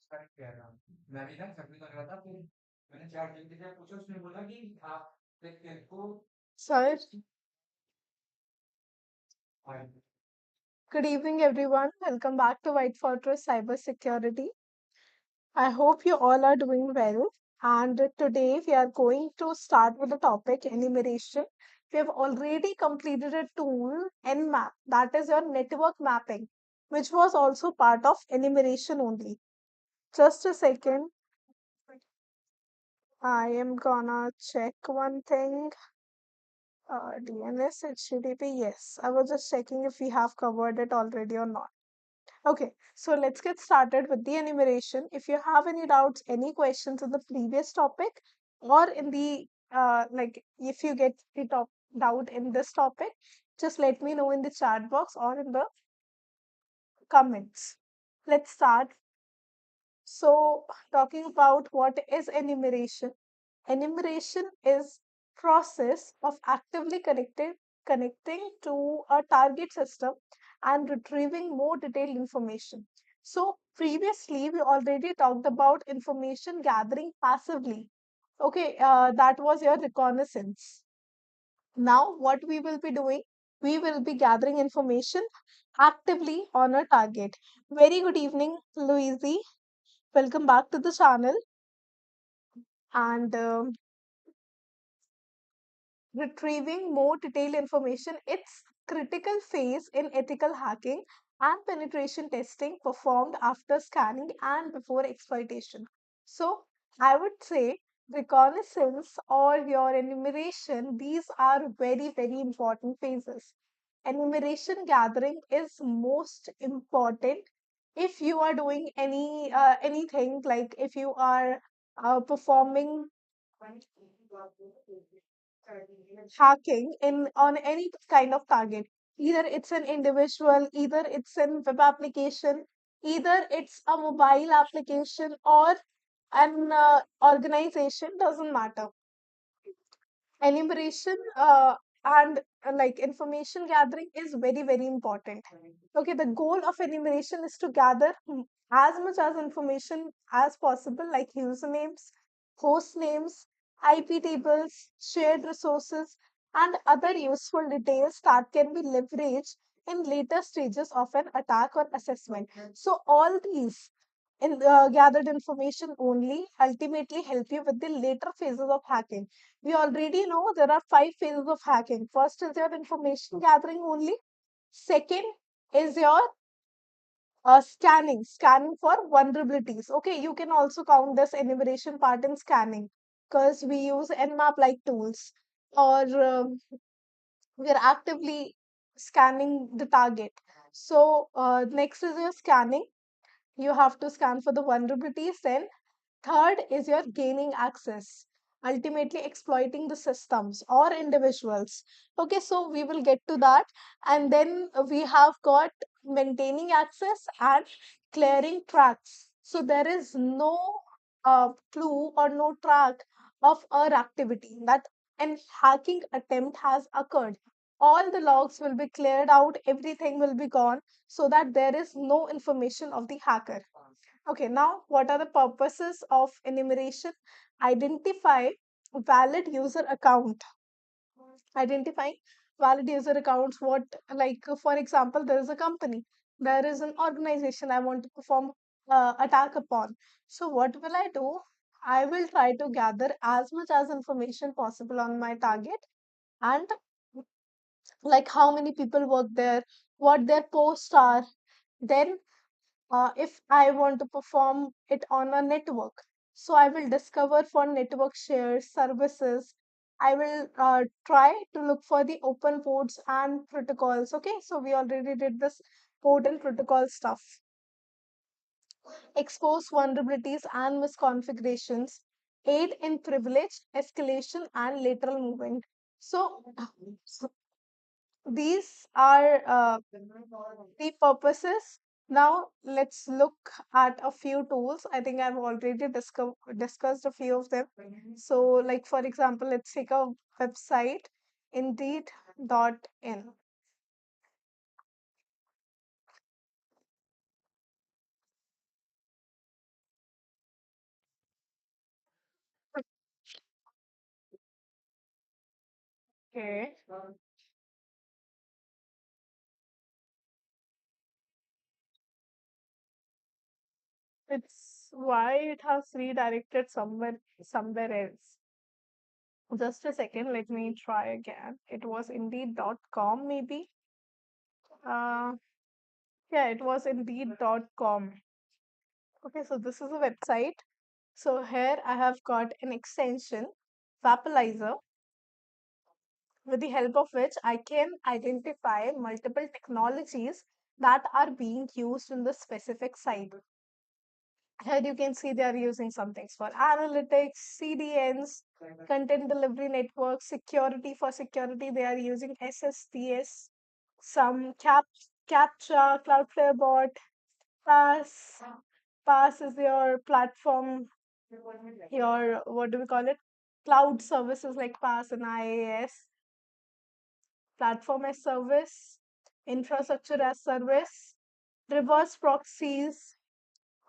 Sir, good evening, everyone. Welcome back to White Fortress Cybersecurity. I hope you all are doing well. And today we are going to start with the topic enumeration. We have already completed a tool, Nmap, that is your network mapping, which was also part of enumeration only. Just a second, I am gonna check one thing. DNS, HTTP, yes. I was just checking if we have covered it already or not. Okay, so let's get started with the enumeration. If you have any doubts, any questions in the previous topic, or in the like, if you get the doubt in this topic, just let me know in the chat box or in the comments. Let's start. So, talking about what is enumeration. Enumeration is process of actively connecting to a target system and retrieving more detailed information. So previously we already talked about information gathering passively. Okay, that was your reconnaissance. Now what we will be doing, we will be gathering information actively on a target. Very good evening, Louise. Welcome back to the channel. And retrieving more detailed information, it's critical phase in ethical hacking and penetration testing performed after scanning and before exploitation. So I would say reconnaissance or your enumeration, these are very important phases. Enumeration gathering is most important if you are doing anything, like if you are performing hacking in on any kind of target. Either it's an individual, either it's an web application, either it's a mobile application or an organization, doesn't matter. Enumeration and like information gathering is very important. Okay, the goal of enumeration is to gather as much as information as possible, like usernames, host names, IP tables, shared resources, and other useful details that can be leveraged in later stages of an attack or assessment. So all these in gathered information only ultimately help you with the later phases of hacking. We already know there are 5 phases of hacking. First is your information gathering only. Second is your scanning for vulnerabilities. Okay, you can also count this enumeration part in scanning because we use Nmap like tools, or we are actively scanning the target. So next is your scanning. You have to scan for the vulnerabilities. Then third is your gaining access, ultimately exploiting the systems or individuals. Okay, so we will get to that. And then we have got maintaining access and clearing tracks. So there is no clue or no track of our activity that an hacking attempt has occurred. All the logs will be cleared out, everything will be gone, so that there is no information of the hacker. Okay, now what are the purposes of enumeration? Identify valid user account. Identifying valid user accounts, what, like for example, there is a company, there is an organization I want to perform attack upon. So what will I do? I will try to gather as much as information possible on my target, and like how many people work there, what their posts are. Then if I want to perform it on a network, so I will discover for network shares, services. I will try to look for the open ports and protocols. Okay, so we already did this port and protocol stuff. Expose vulnerabilities and misconfigurations, aid in privilege, escalation, and lateral movement. So, these are the purposes. Now let's look at a few tools. I think I've already discussed a few of them. So like for example, let's take a website, indeed.in. Okay. It's why it has redirected somewhere else. Just a second, let me try again. It was indeed.com maybe. Uh yeah, it was indeed.com. Okay, so this is a website. So here I have got an extension, Vaporizer, with the help of which I can identify multiple technologies that are being used in the specific site. Here you can see they are using some things for analytics, CDNs, content delivery network, security. For security, they are using SSDS, some CAPTCHA, Cloudflare bot, Pass. Pass is your platform, your what do we call it? Cloud services like Pass and IaaS, platform as service, infrastructure as service, reverse proxies,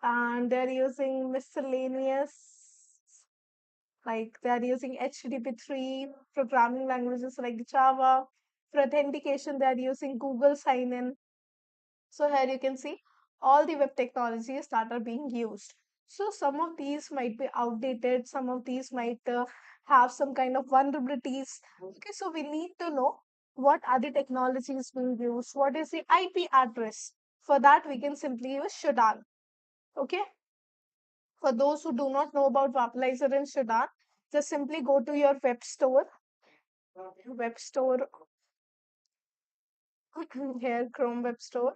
and they're using miscellaneous, like they're using HTTP3, programming languages like Java. For authentication, they're using Google Sign In. So here you can see all the web technologies that are being used. So some of these might be outdated, some of these might have some kind of vulnerabilities. Okay, so we need to know what are the technologies being used, what is the IP address. For that, we can simply use Shodan. Okay, for those who do not know about Vaporizer and Shodan, just simply go to your web store here, Chrome Web Store.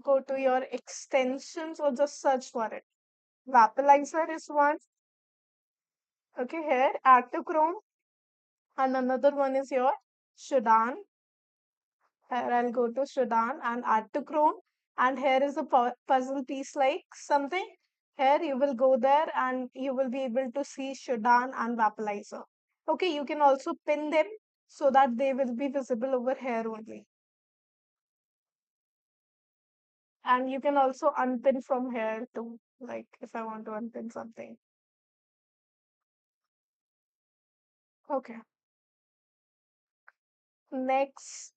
Go to your extensions or just search for it. Vaporizer is one. Okay, here add to Chrome, and another one is your Shodan. Here I'll go to Shodan and add to Chrome, and here is a puzzle piece like something. Here you will go there and you will be able to see Shodan and Vaporizer. Okay, you can also pin them so that they will be visible over here only. And you can also unpin from here too, like if I want to unpin something. Okay. Next,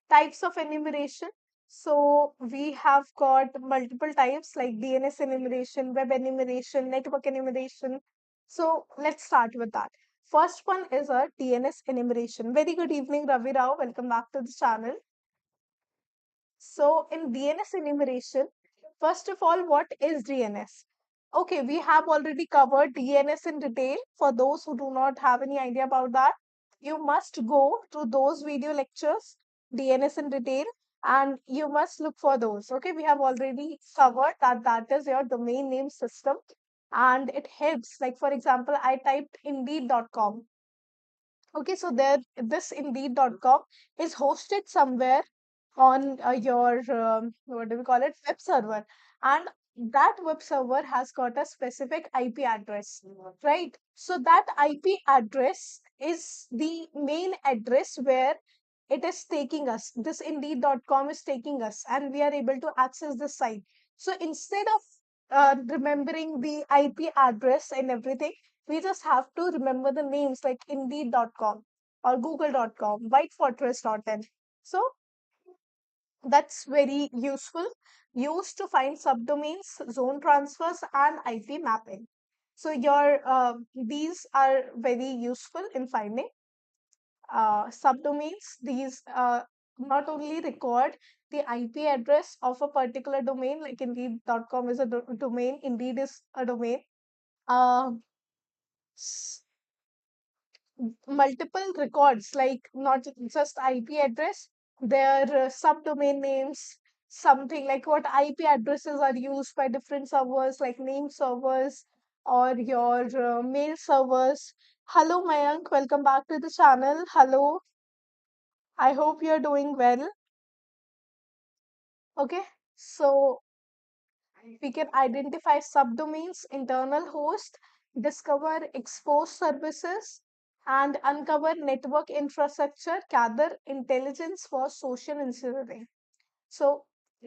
types of enumeration. So we have got multiple types like DNS enumeration, web enumeration, network enumeration. So let's start with that. First one is a DNS enumeration. Very good evening, Ravi Rao. Welcome back to the channel. So in DNS enumeration, first of all, what is DNS? Okay, we have already covered DNS in detail. For those who do not have any idea about that, you must go to those video lectures, DNS in detail, and you must look for those. Okay, we have already covered that that is your domain name system and it helps. Like for example, I typed indeed.com. Okay, so there, this indeed.com is hosted somewhere on your what do we call it, web server, and that web server has got a specific IP address, right? So that IP address is the main address where it is taking us. This indeed.com is taking us, and we are able to access the site. So instead of remembering the IP address and everything, we just have to remember the names like indeed.com or google.com, whitefortress.in. So that's very useful, used to find subdomains, zone transfers, and IP mapping. So your these are very useful in finding subdomains. These not only record the IP address of a particular domain, like indeed.com is a domain, Indeed is a domain. Uh, Multiple records, like not just IP address, their subdomain names, something like what IP addresses are used by different servers, like name servers or your mail servers. Hello, Mayank, welcome back to the channel. Hello, I hope you're doing well. Okay, so we can identify subdomains, internal host, discover exposed services, and uncover network infrastructure, gather intelligence for social engineering. So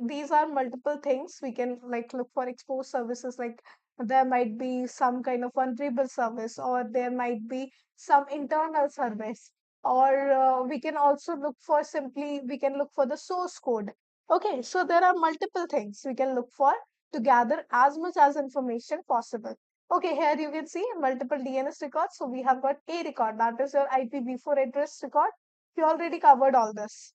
these are multiple things we can like look for exposed services like there might be some kind of vulnerable service, or there might be some internal service, or we can also look for, simply we can look for the source code. Okay, so there are multiple things we can look for to gather as much as information possible. Okay, here you can see multiple DNS records. So we have got a record, that is your IPv4 address record. We already covered all this.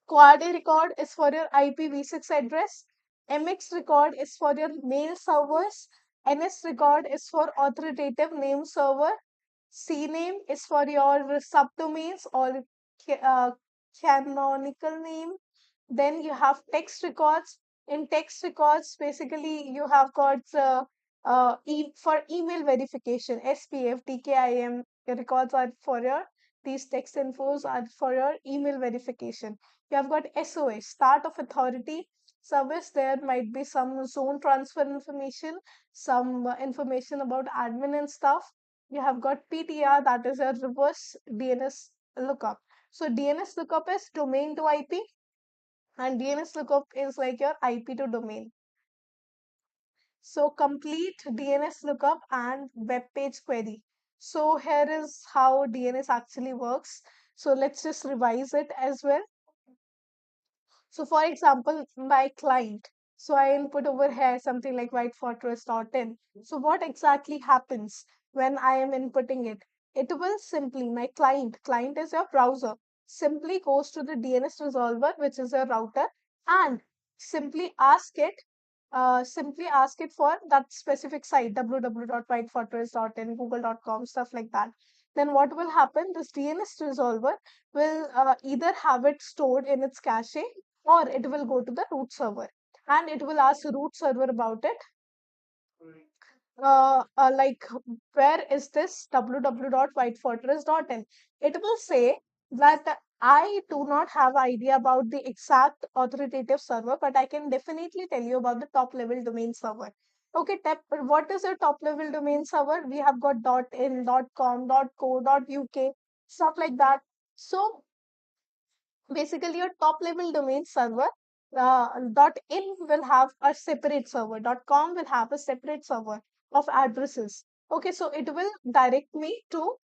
Quad A record is for your IPv6 address. MX record is for your mail servers. NS record is for authoritative name server. CNAME is for your subdomains or canonical name. Then you have text records. In text records, basically you have got for email verification, SPF, DKIM records are for your, these text infos are for your email verification. You have got SOS, start of authority service. There might be some zone transfer information, some information about admin and stuff. You have got PTR, that is a reverse DNS lookup. So DNS lookup is domain to IP, and DNS lookup is like your IP to domain. So complete DNS lookup and web page query. So here is how DNS actually works. So let's just revise it as well. So for example, my client. So I input over here something like whitefortress.in. So what exactly happens when I am inputting it? It will simply, my client is your browser, simply goes to the DNS resolver, which is your router, and simply ask it, for that specific site, www.whitefortress.in, google.com, stuff like that. Then what will happen? This DNS resolver will either have it stored in its cache, or it will go to the root server and it will ask the root server about it. Like, where is this www.whitefortress.in? It will say that I do not have idea about the exact authoritative server, but I can definitely tell you about the top level domain server. Okay, what is your top level domain server? We have got .in, .com, .co, .uk, stuff like that. So basically your top level domain server, .in will have a separate server, .com will have a separate server of addresses. Okay, so it will direct me to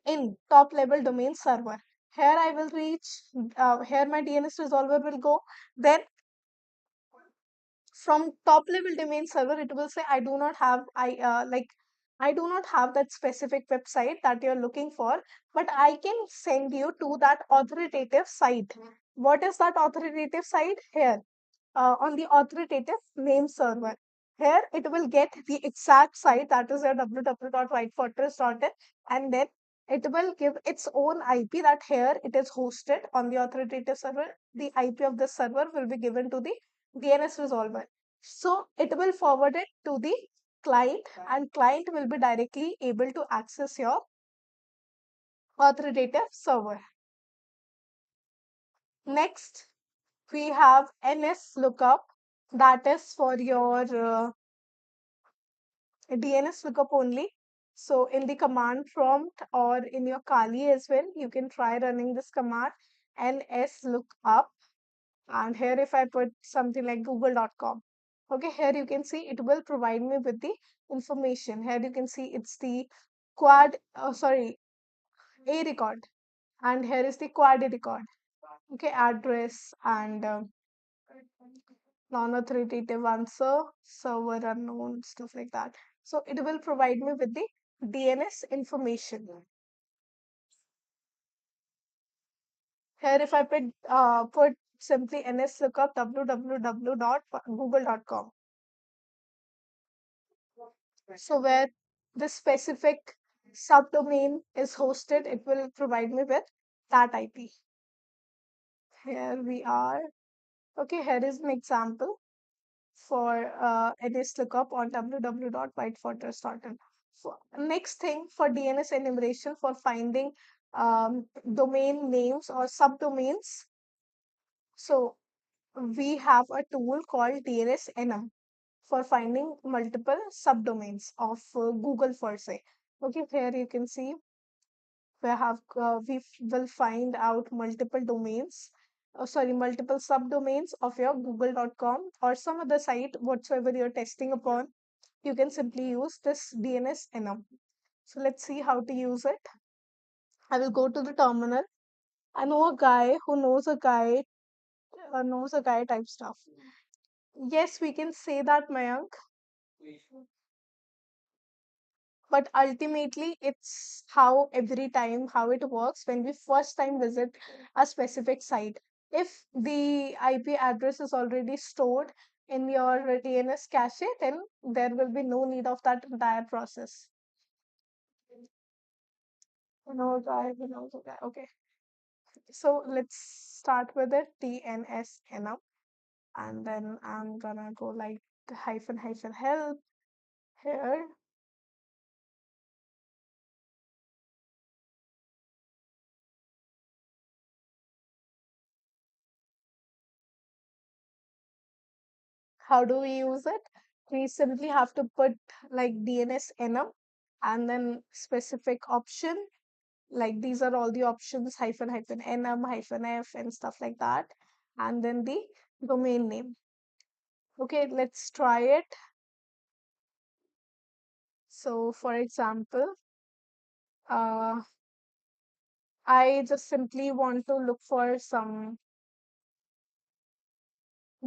.in, top level domain server. Here I will reach, here my DNS resolver will go. Then from top level domain server, it will say I do not have, I do not have that specific website that you're looking for, but I can send you to that authoritative site. What is that authoritative site? Here, on the authoritative name server. Here it will get the exact site, that is your www.whitefortress.in, and then it will give its own IP, that here it is hosted on the authoritative server. The IP of the server will be given to the DNS resolver. So it will forward it to the client, and client will be directly able to access your authoritative server. Next, we have NS lookup, that is for your DNS lookup only. So in the command prompt or in your Kali as well, you can try running this command, NS lookup. And here if I put something like google.com, okay, here you can see it will provide me with the information. Here you can see it's the A record, and here is the quad A record. Okay, address and non-authoritative answer, server unknown, stuff like that. So it will provide me with the DNS information. Here, if I put simply ns lookup www.google.com, so where the specific subdomain is hosted, it will provide me with that IP. Here we are. Okay, here is an example for NS lookup on www.whitefortress.in. Next thing, for DNS enumeration, for finding domain names or subdomains. So we have a tool called DNS enum for finding multiple subdomains of Google for say. Okay, here you can see we will find out multiple domains. sorry, multiple subdomains of your google.com or some other site whatsoever you're testing upon, you can simply use this DNS enum. So let's see how to use it. I will go to the terminal. I know a guy who knows a guy type stuff. Yes, we can say that, Mayank, but ultimately it's how every time how it works when we first time visit a specific site. If the IP address is already stored in your DNS cache, then there will be no need of that entire process. No, guy, no, guy. Okay, so let's start with it. DNS enum, and then I'm gonna go like hyphen hyphen help here. How do we use it? We simply have to put like DNS enum and then specific option. Like these are all the options hyphen hyphen enum hyphen f and stuff like that. And then the domain name. Okay, let's try it. So for example, uh, I just simply want to look for some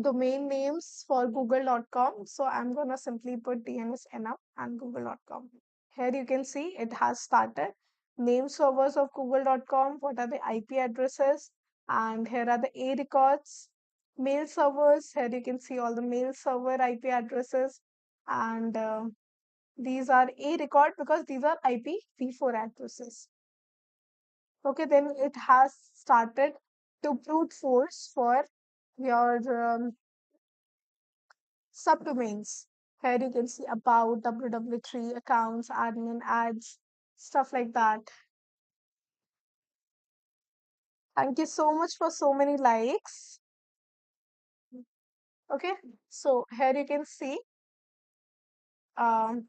domain names for google.com. So I'm gonna simply put DNS enum and google.com. Here you can see it has started. Name servers of google.com, what are the IP addresses, and here are the A records. Mail servers, here you can see all the mail server IP addresses, and these are A record because these are IPv4 addresses. Okay, then it has started to brute force for your subdomains. Here you can see about www3 accounts, admin ads, stuff like that. Thank you so much for so many likes. Okay, so here you can see um,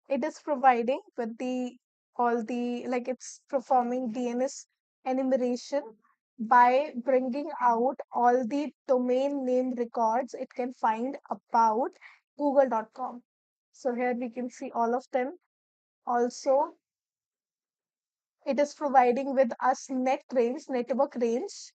it is providing with the all the like it's performing DNS enumeration by bringing out all the domain name records it can find about google.com. So here we can see all of them. Also, it is providing with us net range, network range.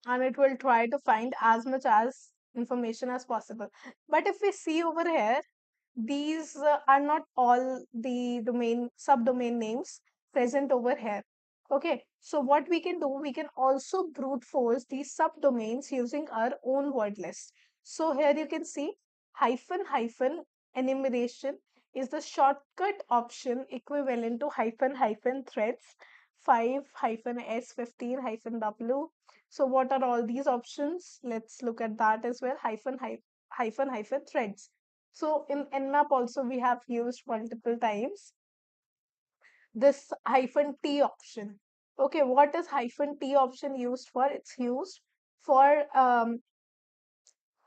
And it will try to find as much as information as possible. But if we see over here, these are not all the domain subdomain names present over here. Okay, so what we can do, we can also brute force these subdomains using our own word list. So here you can see hyphen hyphen enumeration is the shortcut option equivalent to hyphen hyphen threads 5 hyphen s 15 hyphen w. So what are all these options? Let's look at that as well. Hyphen hyphen threads. So in Nmap also we have used multiple times this hyphen T option. Okay, what is hyphen T option used for? It's used for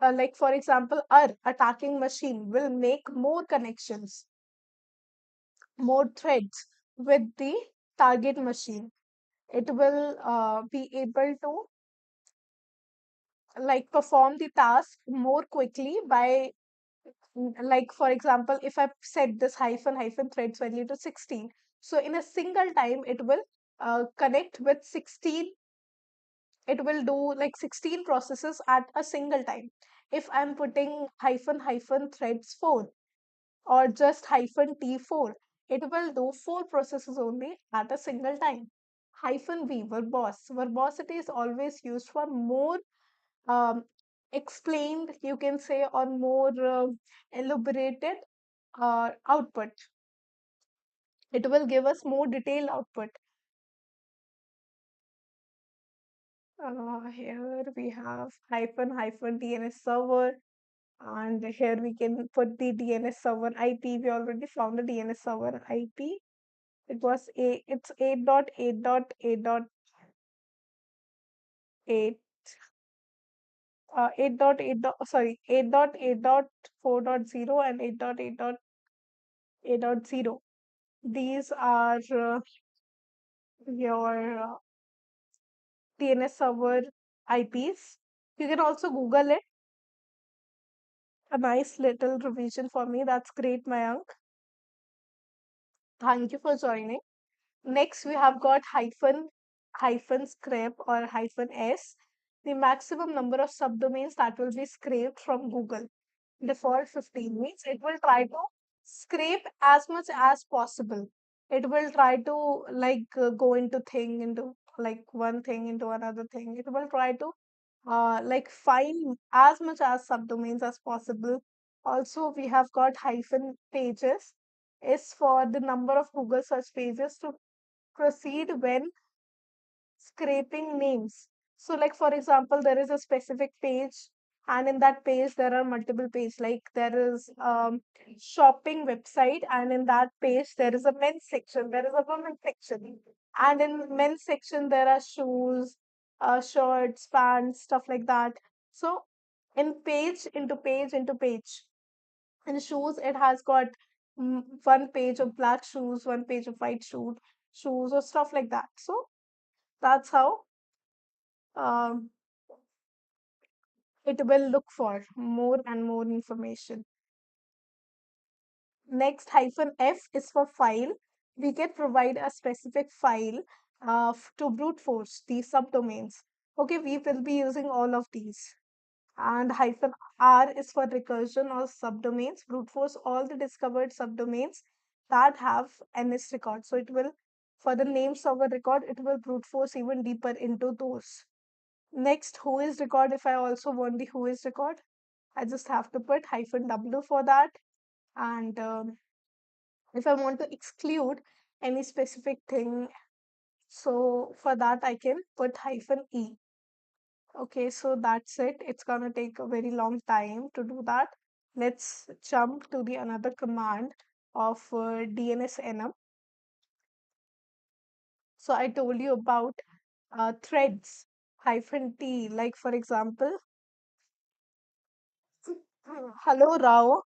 like for example, our attacking machine will make more connections, more threads with the target machine. It will be able to like perform the task more quickly by like for example if I set this hyphen hyphen threads value to 16, so in a single time it will connect with 16, it will do like 16 processes at a single time. If I'm putting hyphen hyphen threads 4 or just hyphen t4, it will do 4 processes only at a single time. Hyphen v verbosity is always used for more um, explained, you can say, or more elaborated output. It will give us more detailed output. Here we have hyphen hyphen DNS server, and here we can put the DNS server IP. We already found the DNS server IP. It was it's 8.8.8.8 8.8 sorry 8.8.4.0 and 8.8. A.0. These are your DNS server IPs. You can also Google it. A nice little revision for me. That's great, Mayank. Thank you for joining. Next, we have got scrape or hyphen s, the maximum number of subdomains that will be scraped from Google. Default 15 means it will try to scrape as much as possible. It will try to go into like one thing into another thing. It will try to like find as much as subdomains as possible. Also, we have got hyphen pages is for the number of Google search pages to proceed when scraping names. So, like for example, there is a specific page, and in that page there are multiple pages. Like there is shopping website, and in that page there is a men's section, there is a women's section, and in men's section there are shoes, shirts, pants, stuff like that. So, in page into page into page. In shoes, it has got one page of black shoes, one page of white shoes, or stuff like that. So that's how um, it will look for more and more information. Next, hyphen F is for file. We can provide a specific file to brute force these subdomains. Okay, we will be using all of these. And hyphen R is for recursion or subdomains. Brute force all the discovered subdomains that have NS record. So it will, for the name server record, it will brute force even deeper into those. Next, who is record. If I also want the who is record, I just have to put hyphen W for that. And if I want to exclude any specific thing, so for that I can put hyphen E. Okay, so that's it. It's gonna take a very long time to do that. Let's jump to the another command of DNSNM. So I told you about threads hyphen T. Like for example, hello Rao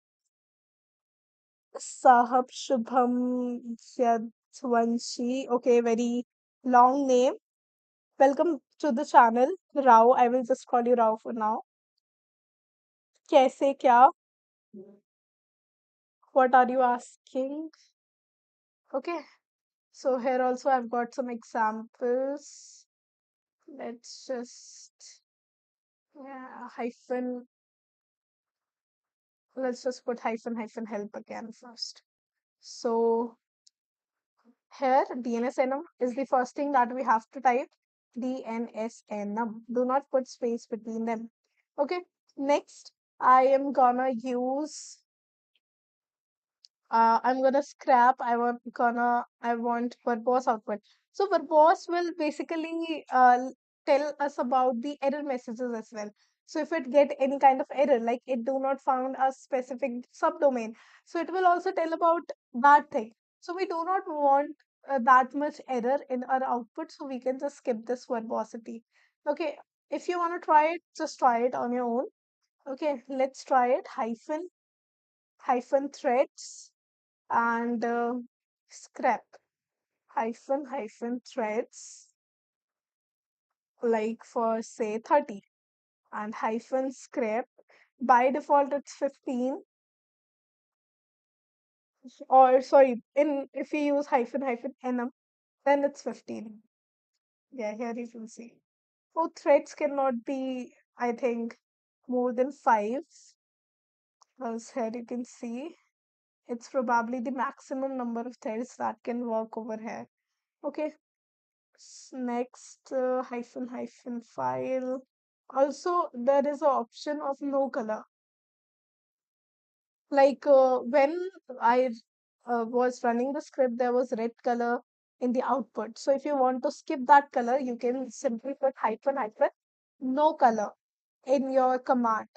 Sahab Shubham Yadwanshi. Okay, very long name. Welcome to the channel, Rao. I will just call you Rao for now. कैसे क्या? What are you asking? Okay. So here also I've got some examples. Let's just yeah, hyphen. Let's just put hyphen help again first. So here DNSNM is the first thing that we have to type. DNSNM. Do not put space between them. Okay. Next, I am gonna use I'm gonna scrap. I want verbose output. So verbose will basically tell us about the error messages as well. So if it get any kind of error, like it do not found a specific subdomain, so it will also tell about that thing. So we do not want that much error in our output, so we can just skip this verbosity. Okay, if you want to try it, just try it on your own. Okay, let's try it. Hyphen threads and scrap hyphen threads like for say 30 and hyphen scrap by default it's 15 or sorry in if you use hyphen nm then it's 15. Yeah, here you can see. Oh, threads cannot be, I think, more than 5 because here you can see it's probably the maximum number of threads that can work over here. Okay. Next, hyphen file. Also, there is an option of no color. Like when I was running the script, there was red color in the output. So if you want to skip that color, you can simply put hyphen no color in your command.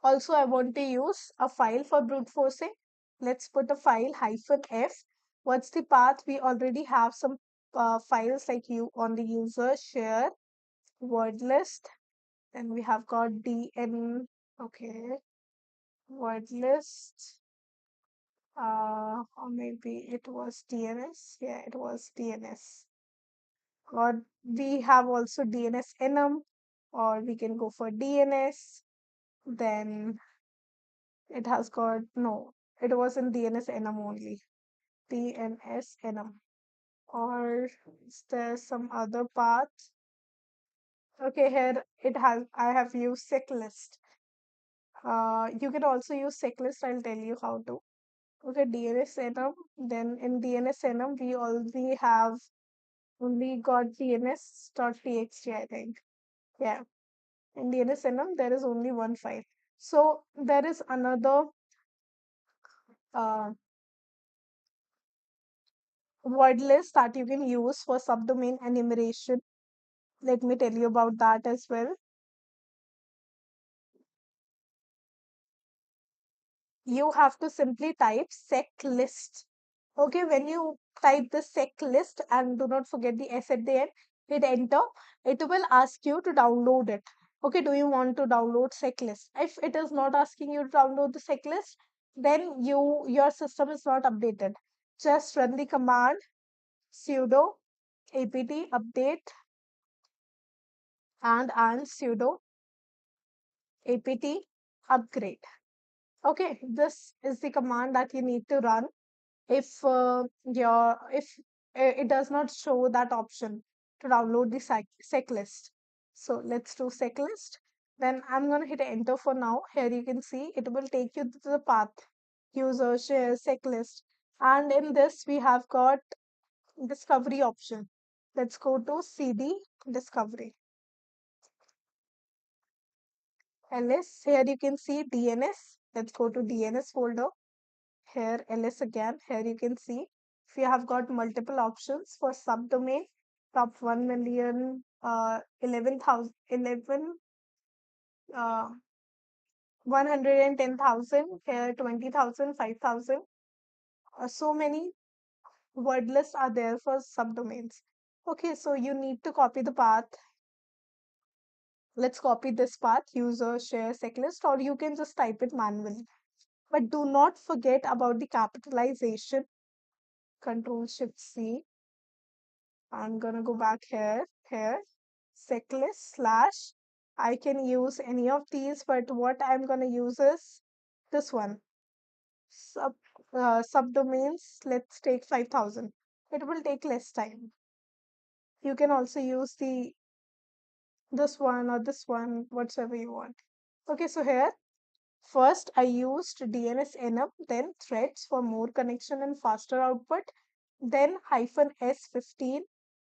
Also, I want to use a file for brute forcing. Let's put a file hyphen f. What's the path? We already have some files like you on the user share word list. Then we have got dn. Okay. word list, or maybe it was DNS. Yeah, it was DNS. Or we have also DNS enum, or we can go for DNS. Then it has got no, it was in DNS enum only. DNS enum. Or is there some other path? Okay, here it has, I have used checklist. You can also use checklist. I'll tell you how to. Okay, DNS enum. Then in DNS enum, we already have only got DNS.txt, I think. Yeah. In DNS enum, there is only one file. So there is another uh, word list that you can use for subdomain enumeration. Let me tell you about that as well. You have to simply type sec list. Okay, when you type the sec list and do not forget the s at the end, hit enter. It will ask you to download it. Okay, do you want to download sec list? If it is not asking you to download the sec list, then your system is not updated. Just run the command sudo apt update and sudo apt upgrade. Okay, this is the command that you need to run if it does not show that option to download the sec list. So let's do sec list. Then I'm going to hit enter for now. Here you can see it will take you to the path user share sec list. And in this we have got discovery option. Let's go to cd discovery ls. Here you can see DNS. Let's go to DNS folder. Here ls again. Here you can see if you have got multiple options for subdomain, top 1 million, 11,000, 110,000, here 20,000, 5,000. So many word lists are there for subdomains. Okay, so you need to copy the path. Let's copy this path, user share checklist, or you can just type it manually. But do not forget about the capitalization. Control Shift C. I'm gonna go back here, checklist slash. I can use any of these, but what I'm gonna use is this one. Sub Subdomains. Let's take 5,000. It will take less time. You can also use the this one or this one, whatever you want. Okay, so here first I used DNS enum, then threads for more connection and faster output, then hyphen S15,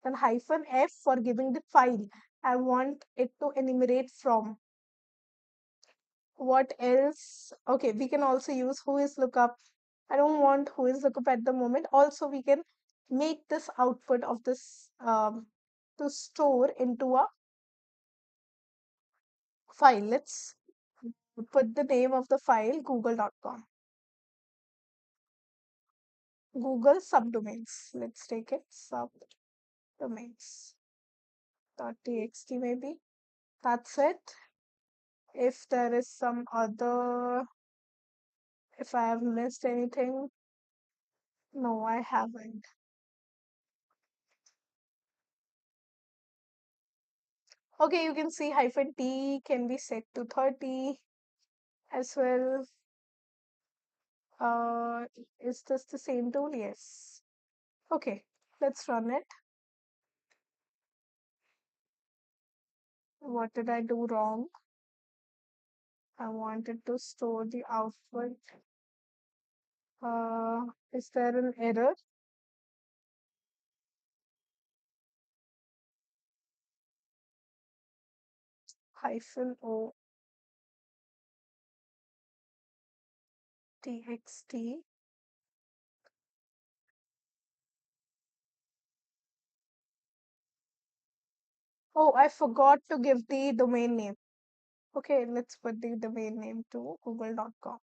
then hyphen F for giving the file I want it to enumerate from. What else? Okay, we can also use who is lookup. I don't want who is lookup at the moment. Also, we can make this output of this to store into a file. Let's put the name of the file google.com. Google subdomains. Let's take it subdomains.txt maybe. That's it. If there is some other, if I have missed anything, no, I haven't. Okay, you can see hyphen T can be set to 30 as well. Uh, is this the same tool? Yes. Okay, let's run it. What did I do wrong? I wanted to store the output. Is there an error? Hyphen O txt. Oh, I forgot to give the domain name. Okay, let's put the domain name to google.com.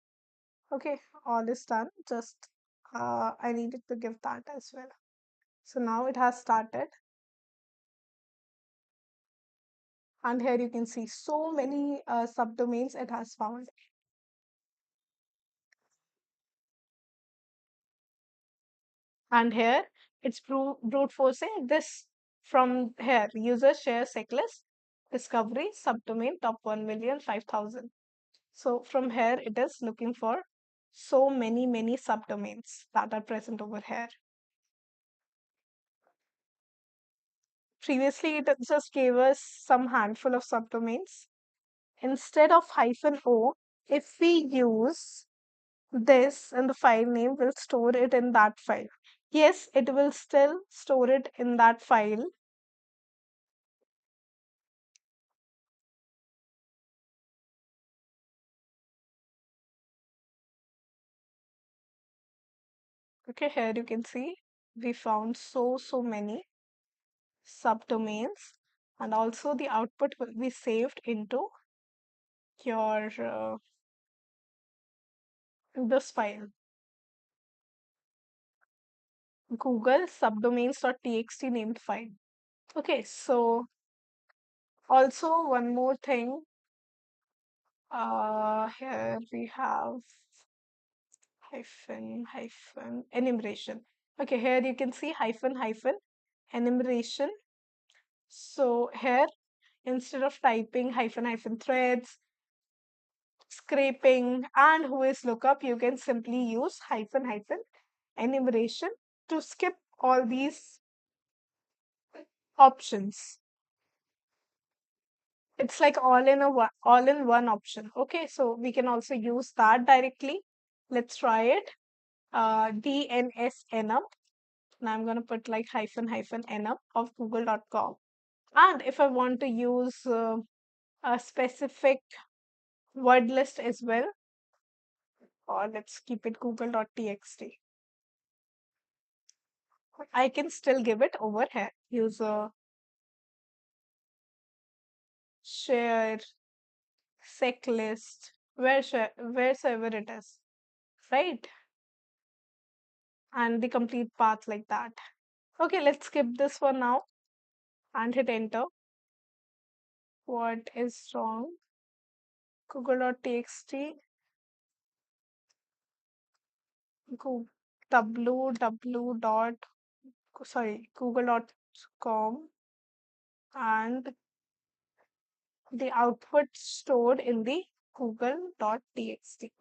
Okay, all is done. Just I needed to give that as well. So now it has started. And here you can see so many subdomains it has found. And here it's brute forcing this from here. User share checklist, discovery, subdomain, top 1,000,000, 5,000. So from here, it is looking for so many subdomains that are present over here. Previously, it just gave us some handful of subdomains. Instead of hyphen O, if we use this and the file name will store it in that file. Yes, it will still store it in that file. Okay, here you can see we found so many subdomains, and also the output will be saved into your this file, Google subdomains.txt named file. Okay, so also one more thing. Here we have hyphen enumeration. Okay, here you can see hyphen enumeration. So here, instead of typing hyphen threads, scraping, and who is lookup, you can simply use hyphen enumeration to skip all these options. It's like all in one option. Okay, so we can also use that directly. Let's try it. DNS up. And I'm going to put like hyphen up of google.com. And if I want to use a specific word list as well, or let's keep it google.txt, I can still give it over here. User share sec list, wheresoever it is, right? And the complete path like that. Okay, let's skip this for now and hit enter. What is wrong? Google.txt, Google, www dot, sorry, google.com, and the output stored in the google.txt.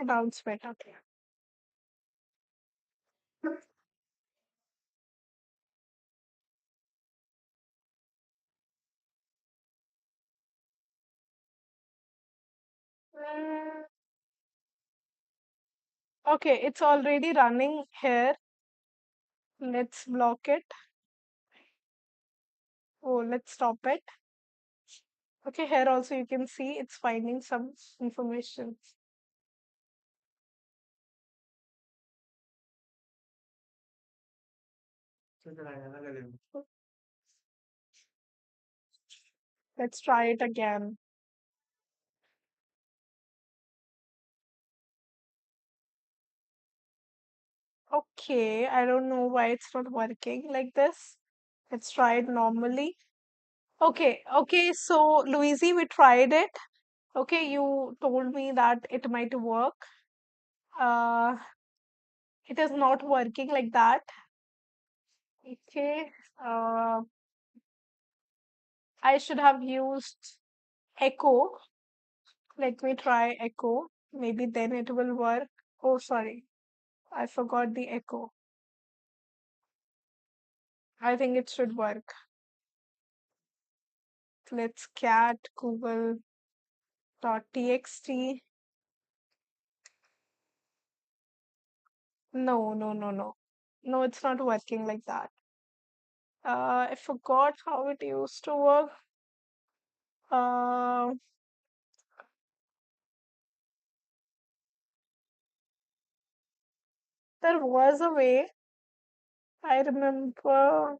Sounds better. Mm, okay, it's already running here. Let's block it. Oh, let's stop it. Okay, here also you can see it's finding some information. Let's try it again. Okay, I don't know why it's not working like this. Let's try it normally. Okay, so Louise, we tried it. Okay, you told me that it might work. Uh, it is not working like that. Okay, uh, I should have used echo. Let me try echo. Maybe then it will work. Oh, sorry, I forgot the echo. I think it should work. Let's cat google.txt. No. No, it's not working like that. I forgot how it used to work. Uh, there was a way. I remember.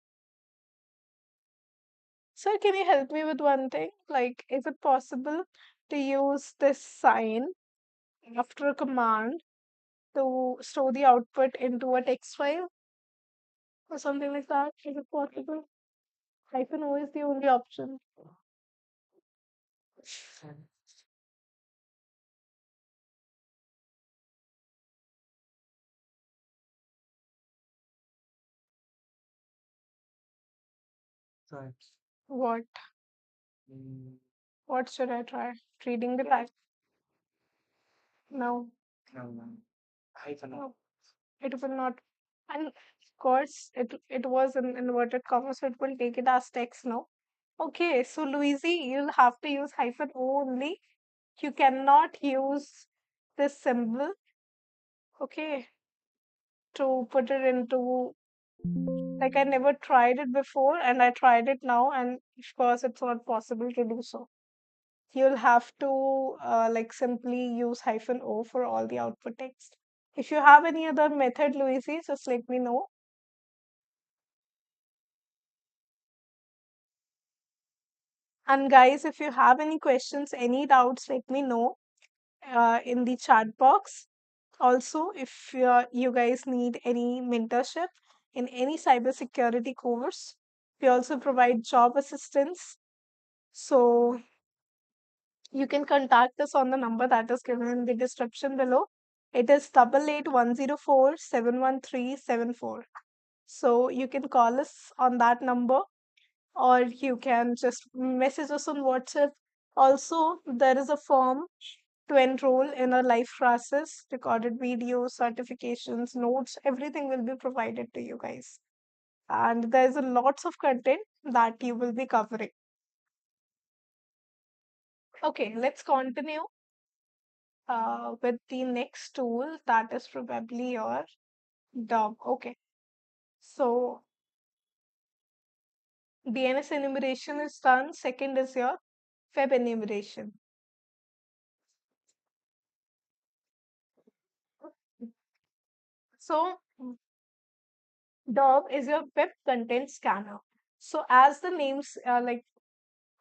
Sir, can you help me with one thing? Like, is it possible to use this sign after a command to store the output into a text file or something like that? Is it possible? Hyphen O is the only option. What? What should I try? Reading the type? No, no, it will not. And of course, it was in inverted commas, so it will take it as text now. Okay, so Louise, you'll have to use hyphen O only. You cannot use this symbol, okay, to put it into, like, I never tried it before and I tried it now, and of course, it's not possible to do so. You'll have to like simply use hyphen O for all the output text. If you have any other method, Louise, just let me know. And guys, if you have any questions, any doubts, let me know in the chat box. Also, if you guys need any mentorship in any cybersecurity course, we also provide job assistance. So you can contact us on the number that is given in the description below. It is 8810471374. So you can call us on that number, or you can just message us on WhatsApp. Also, there is a form to enroll in our live classes, recorded videos, certifications, notes, everything will be provided to you guys. And there's a lots of content that you will be covering. Okay, let's continue with the next tool that is probably your dog. Okay, so DNS enumeration is done. Second is your web enumeration. So DOB is your web content scanner. So as the names like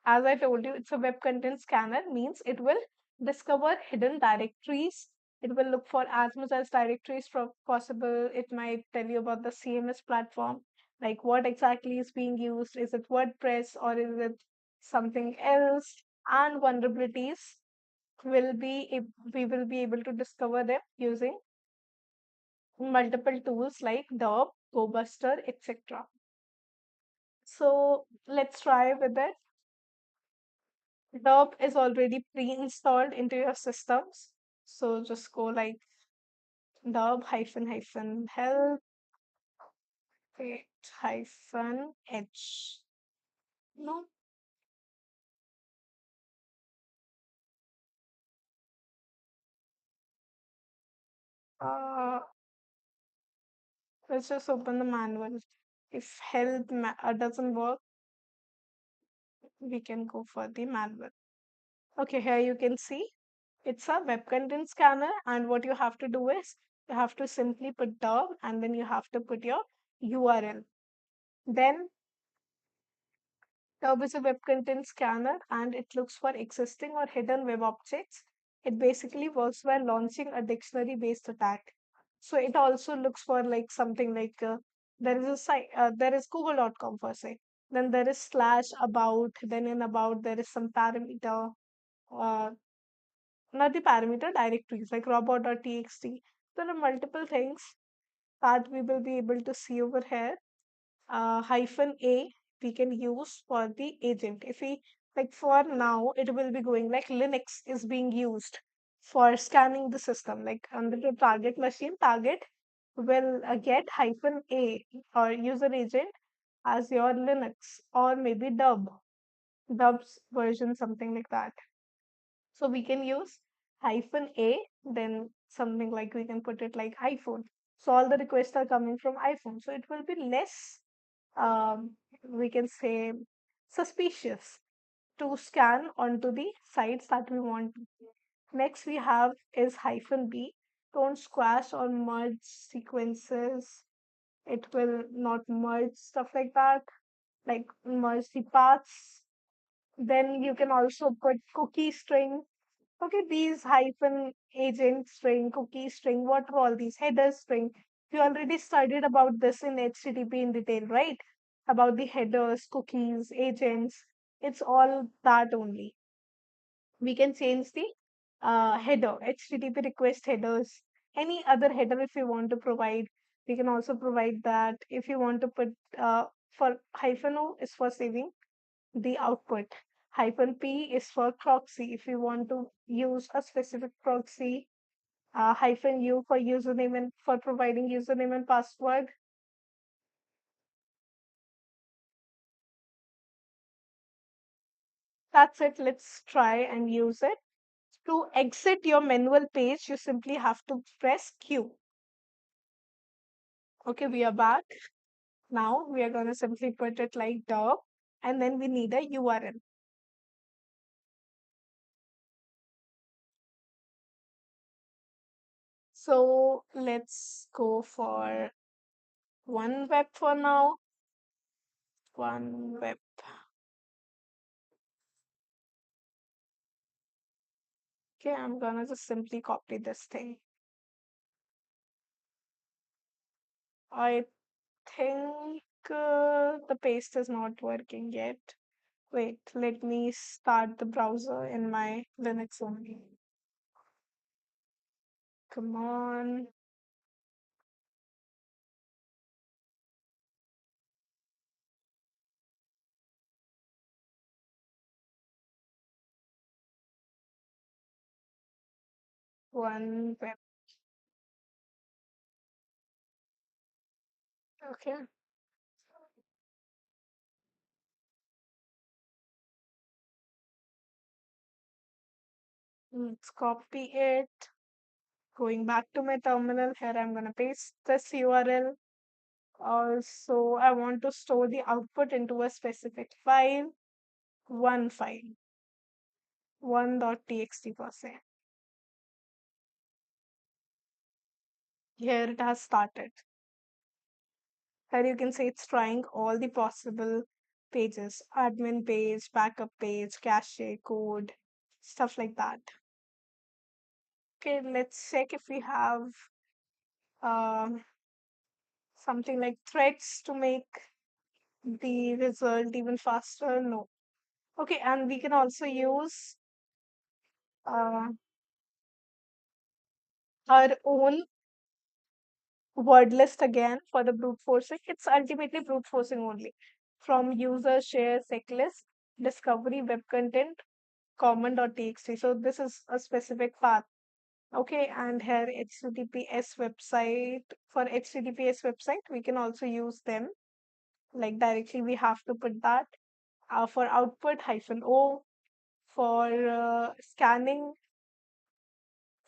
as I told you, it's a web content scanner, means it will discover hidden directories. It will look for as much as directories possible. It might tell you about the CMS platform, like what exactly is being used. Is it WordPress or is it something else? And vulnerabilities we will be able to discover them using multiple tools like DOB, GoBuster, etc. So let's try with it. DOB is already pre-installed into your systems. So just go like DOB hyphen hyphen help hyphen h. No, uh, let's just open the manual. If doesn't work, we can go for the manual. Okay, here you can see it's a web content scanner, and what you have to do is you have to simply put DOB and then you have to put your URL. Then Tab is a web content scanner and it looks for existing or hidden web objects. It basically works by launching a dictionary based attack. So it also looks for like something like there is a site, there is google.com for say. Then there is slash about, then in about there is some parameter, uh, not the parameter directories like robot.txt. There are multiple things that we will be able to see over here. Hyphen A we can use for the agent. If we like for now, it will be going like Linux is being used for scanning the system. Like under the target machine, target will get hyphen A or user agent as your Linux or maybe Dub's version, something like that. So we can use hyphen A, then something like we can put it like iPhone. So all the requests are coming from iPhone. So it will be less we can say suspicious to scan onto the sites that we want. Next we have is hyphen B. Don't squash or merge sequences. It will not merge stuff like that, like merge the paths. Then you can also put cookie string. Okay, these hyphen agent string, cookie string, what are all these header string? You already studied about this in HTTP in detail, right? About the headers, cookies, agents. It's all that only. We can change the header, HTTP request headers, any other header if you want to provide. We can also provide that if you want to put for hyphen O is for saving the output. Hyphen P is for proxy. If you want to use a specific proxy, hyphen U for username and for providing username and password. That's it. Let's try and use it. To exit your manual page, you simply have to press Q. Okay, we are back. Now we are going to simply put it like the, and then we need a URL. So let's go for one web for now. One web. Okay, I'm gonna just simply copy this thing. I think the paste is not working yet. Wait, let me start the browser in my Linux only. Come on. One web. Okay, let's copy it. Going back to my terminal, here I'm gonna paste this URL. Also, I want to store the output into a specific file, one file, 1.txt per se. Here it has started. Here you can see it's trying all the possible pages, admin page, backup page, cache, code, stuff like that. Okay, let's check if we have um, something like threads to make the result even faster. No. Okay, and we can also use uh, our own word list again for the brute forcing. It's ultimately brute forcing only. From user share checklist, discovery, web content, common.txt. So this is a specific path. Okay, and here HTTPS website. For HTTPS website, we can also use them. Like directly, we have to put that. For output, hyphen O. For scanning,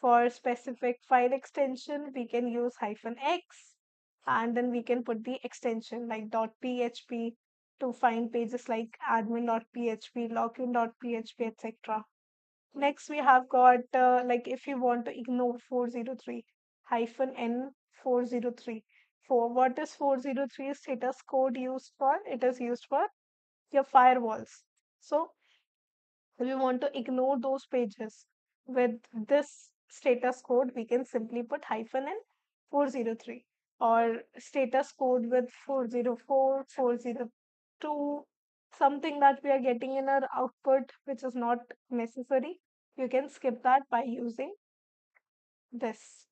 for specific file extension, we can use hyphen X, and then we can put the extension like .php to find pages like admin.php, login.php, etc. Next, we have got like if you want to ignore 403 hyphen N 403. For what is 403 status code used for? It is used for your firewalls. So we want to ignore those pages with this status code, we can simply put hyphen in 403, or status code with 404, 402, something that we are getting in our output which is not necessary. You can skip that by using this.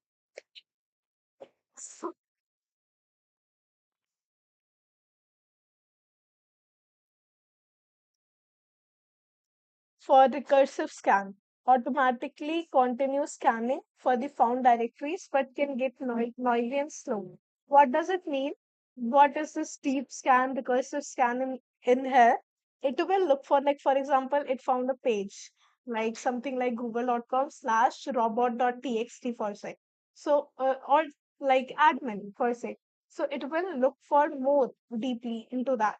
So for recursive scan, automatically continuous scanning for the found directories, but can get noisy and slow. What does it mean? What is this deep scan, recursive scan in here? It will look for, like, for example, it found a page, like something like google.com/robot.txt for say. So, or like admin for say. So it will look for more deeply into that.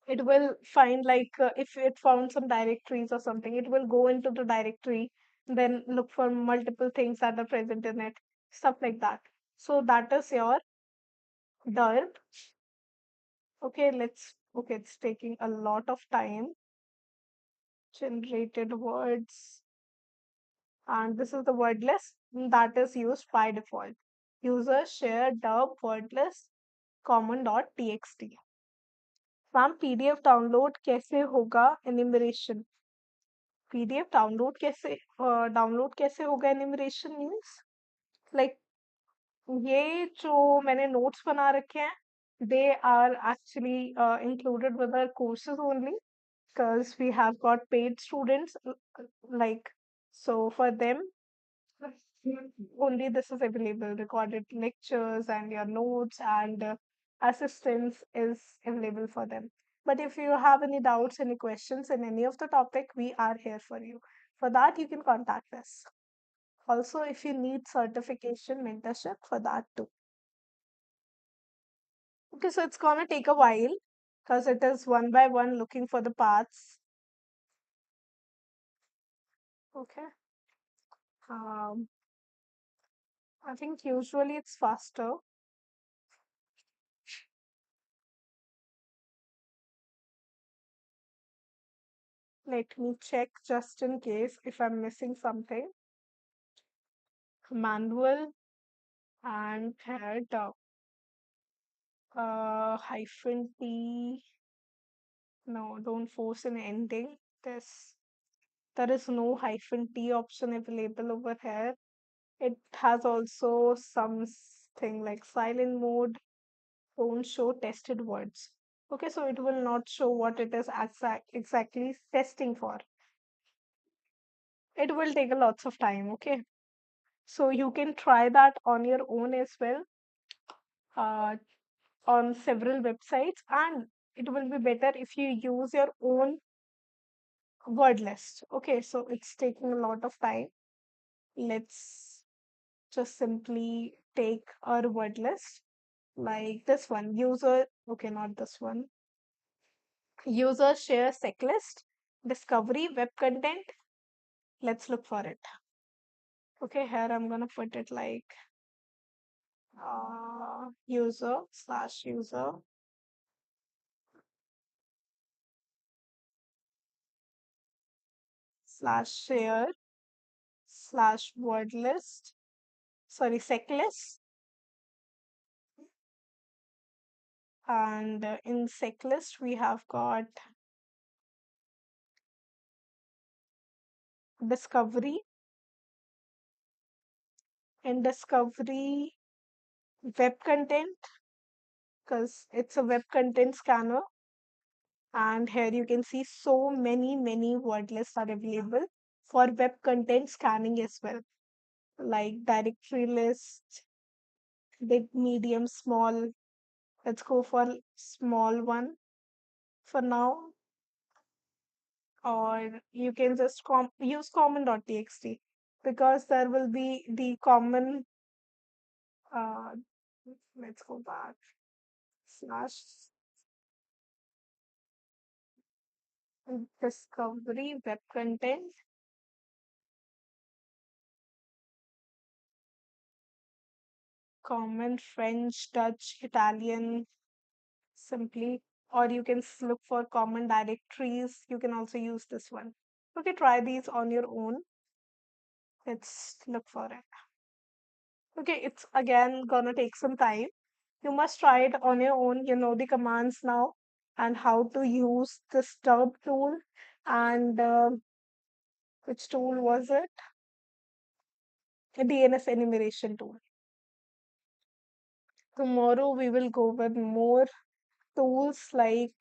It will find like if it found some directories or something, it will go into the directory, then look for multiple things that are present in it, stuff like that. So that is your derp. Okay, okay, it's taking a lot of time. Generated words, and this is the word list that is used by default. User share derp word list common.txt. Ma'am PDF download कैसे होगा एनिमरेशन? PDF download कैसे होगा एनिमरेशन means like ये जो मैंने notes बना रखे हैं They are actually included with our courses only, because we have got paid students, like, so for them only this is available. Recorded lectures and your notes and assistance is available for them. But if you have any doubts, any questions in any of the topic, we are here for you. For that, you can contact us. Also, if you need certification mentorship, for that too. Okay, so it's gonna take a while because it is one by one looking for the paths. Okay. Um, I think usually it's faster. Let me check just in case if I'm missing something. Manual and had hyphen T. No, don't force an ending. There is no hyphen T option available over here. It has also something like silent mode, don't show tested words. Okay, so it will not show what it is exactly testing for. It will take a lots of time. Okay, so you can try that on your own as well, uh, on several websites, and it will be better if you use your own word list. Okay, so it's taking a lot of time. Let's just simply take our word list like this one, user. Okay, not this one. User share checklist, discovery, web content. Let's look for it. Okay, here I'm gonna put it like user slash user slash share slash word list. Sorry, checklist. And in checklist, we have got discovery. In discovery, web content, because it's a web content scanner. And here you can see so many word lists are available for web content scanning as well, like directory list, big, medium, small. Let's go for small one for now, or you can just use common.txt, because there will be the common. Uh, let's go back. Slash discovery web content, common French, Dutch, Italian, simply, or you can look for common directories. You can also use this one. Okay, try these on your own. Let's look for it. Okay, it's again gonna take some time. You must try it on your own. You know the commands now and how to use the stub tool, and which tool was it? The DNS enumeration tool. Tomorrow we will go with more tools like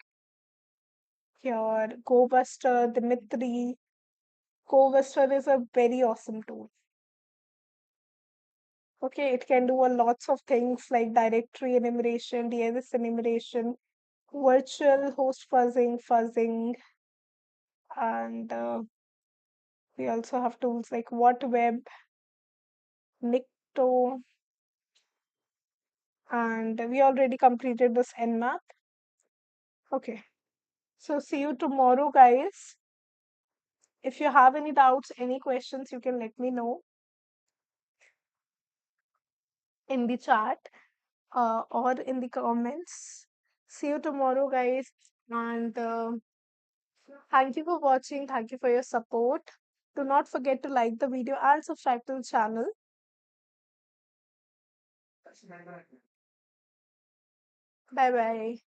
your GoBuster, Dimitri. GoBuster is a very awesome tool. Okay, it can do a lots of things like directory enumeration, DNS enumeration, virtual host fuzzing, and we also have tools like WhatWeb, Nikto, and we already completed this Nmap. Okay, so see you tomorrow, guys. If you have any doubts, any questions, you can let me know in the chat or in the comments. See you tomorrow, guys, and thank you for watching. Thank you for your support. Do not forget to like the video and subscribe to the channel. Bye bye.